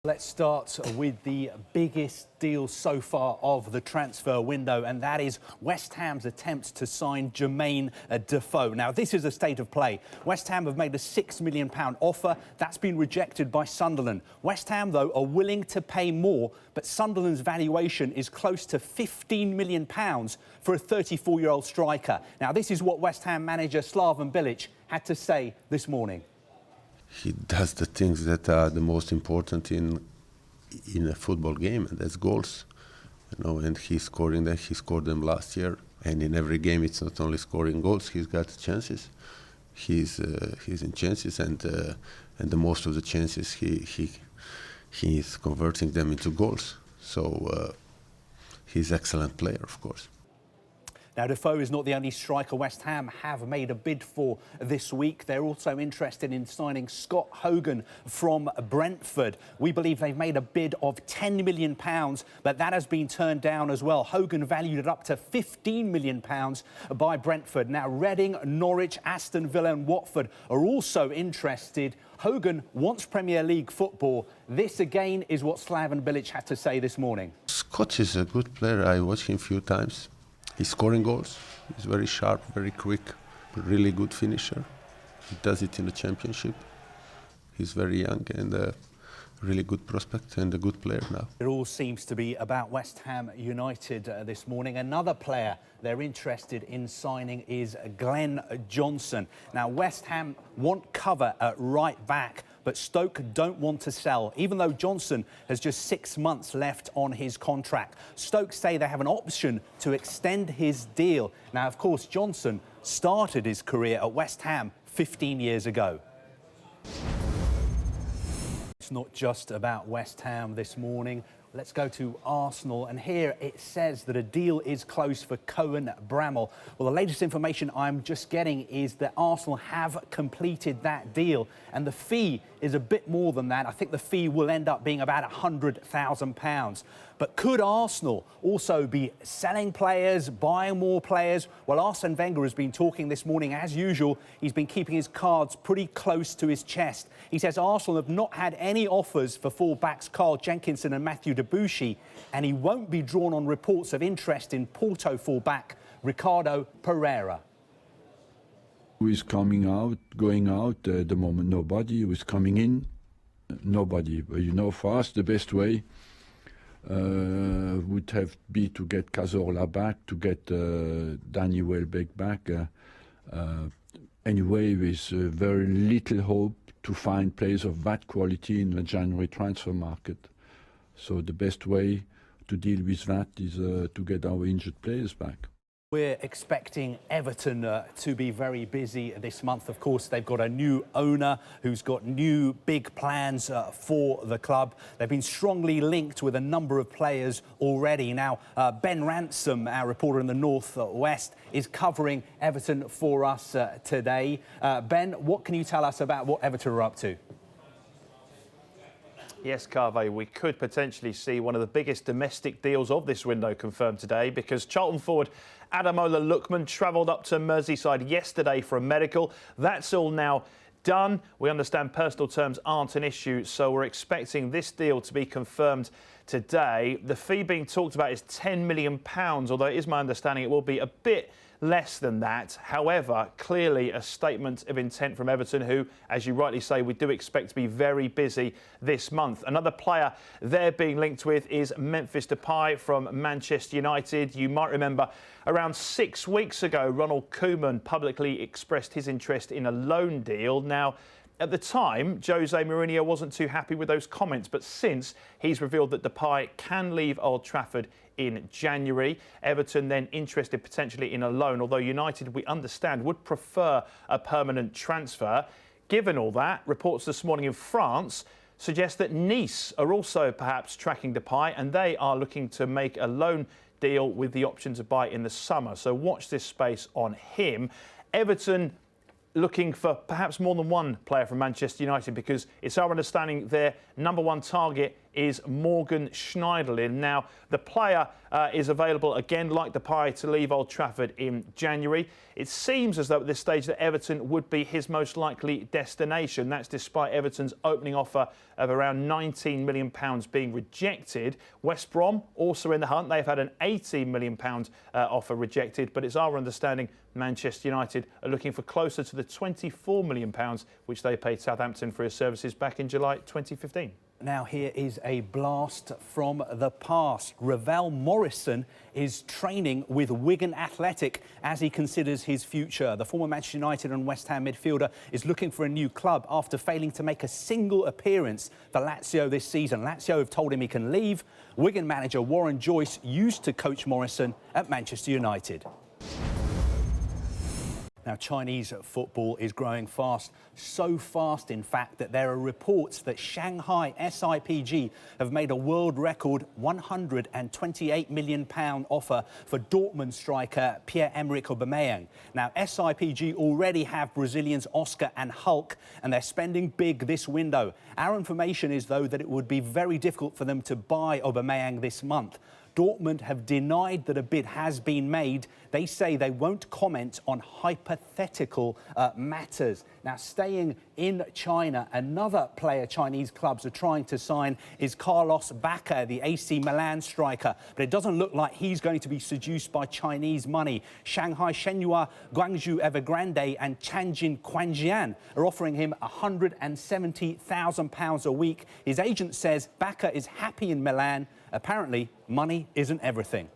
Let's start with the biggest deal so far of the transfer window, and that is West Ham's attempt to sign Jermaine Defoe. Now, this is a state of play. West Ham have made a £6 million offer. That's been rejected by Sunderland. West Ham, though, are willing to pay more, but Sunderland's valuation is close to £15 million for a 34-year-old striker. Now, this is what West Ham manager Slaven Bilic had to say this morning. He does the things that are the most important in a football game, and that's goals. You know, and he's scoring them. He scored them last year, and in every game, it's not only scoring goals. He's got chances. He's in chances, and the most of the chances he's converting them into goals. So he's an excellent player, of course. Now, Defoe is not the only striker West Ham have made a bid for this week. They're also interested in signing Scott Hogan from Brentford. We believe they've made a bid of £10 million, but that has been turned down as well. Hogan valued it up to £15 million by Brentford. Now, Reading, Norwich, Aston Villa and Watford are also interested. Hogan wants Premier League football. This, again, is what Slaven Bilic had to say this morning. Scott is a good player. I watched him a few times. He's scoring goals. He's very sharp, very quick, really good finisher. He does it in the Championship. He's very young and a really good prospect and a good player now. It all seems to be about West Ham United this morning. Another player they're interested in signing is Glenn Johnson. Now, West Ham want cover at right back, but Stoke don't want to sell, even though Johnson has just 6 months left on his contract. Stoke say they have an option to extend his deal. Now, of course, Johnson started his career at West Ham 15 years ago. It's not just about West Ham this morning. Let's go to Arsenal, and here it says that a deal is close for Cohen Bramall. Well, the latest information I'm just getting is that Arsenal have completed that deal, and the fee is a bit more than that. I think the fee will end up being about £100,000. But could Arsenal also be selling players, buying more players? Well, Arsene Wenger has been talking this morning. As usual, he's been keeping his cards pretty close to his chest. He says Arsenal have not had any offers for full-backs Carl Jenkinson and Matthew Debuchy, and he won't be drawn on reports of interest in Porto full-back Ricardo Pereira. Who is coming out, going out at the moment? Nobody. Who is coming in? Nobody. But you know, for us, the best way would have be to get Cazorla back, to get Danny Welbeck back. Anyway, with very little hope to find players of that quality in the January transfer market. So the best way to deal with that is to get our injured players back. We're expecting Everton to be very busy this month. Of course, they've got a new owner who's got new big plans for the club. They've been strongly linked with a number of players already. Now, Ben Ransom, our reporter in the North West, is covering Everton for us today. Ben, what can you tell us about what Everton are up to? Yes, Carve, we could potentially see one of the biggest domestic deals of this window confirmed today, because Charlton forward Ademola Lookman travelled up to Merseyside yesterday for a medical. That's all now done. We understand personal terms aren't an issue, so we're expecting this deal to be confirmed today. The fee being talked about is £10 million, although it is my understanding it will be a bit less than that. However, clearly a statement of intent from Everton, who, as you rightly say, we do expect to be very busy this month. Another player they're being linked with is Memphis Depay from Manchester United. You might remember around 6 weeks ago, Ronald Koeman publicly expressed his interest in a loan deal. Now, at the time, Jose Mourinho wasn't too happy with those comments, but since he's revealed that Depay can leave Old Trafford in January. Everton then interested potentially in a loan, although United, we understand, would prefer a permanent transfer. Given all that, reports this morning in France suggest that Nice are also perhaps tracking Depay, and they are looking to make a loan deal with the option to buy in the summer. So watch this space on him. Everton looking for perhaps more than one player from Manchester United, because it's our understanding they're number one target is Morgan Schneiderlin. Now, the player is available again, like Depay, to leave Old Trafford in January. It seems as though at this stage that Everton would be his most likely destination. That's despite Everton's opening offer of around £19 million being rejected. West Brom also in the hunt. They've had an £18 million offer rejected, but it's our understanding Manchester United are looking for closer to the £24 million which they paid Southampton for his services back in July 2015. Now here is a blast from the past. Ravel Morrison is training with Wigan Athletic as he considers his future. The former Manchester United and West Ham midfielder is looking for a new club after failing to make a single appearance for Lazio this season. Lazio have told him he can leave. Wigan manager Warren Joyce used to coach Morrison at Manchester United. Now, Chinese football is growing fast, so fast, in fact, that there are reports that Shanghai SIPG have made a world record £128 million offer for Dortmund striker Pierre-Emerick Aubameyang. Now, SIPG already have Brazilians Oscar and Hulk, and they're spending big this window. Our information is, though, that it would be very difficult for them to buy Aubameyang this month. Dortmund have denied that a bid has been made. They say they won't comment on hypothetical matters. Now, staying in China, another player Chinese clubs are trying to sign is Carlos Bacca, the AC Milan striker. But it doesn't look like he's going to be seduced by Chinese money. Shanghai Shenhua, Guangzhou Evergrande and Tianjin Quanjian are offering him £170,000 a week. His agent says Bacca is happy in Milan. Apparently, money isn't everything.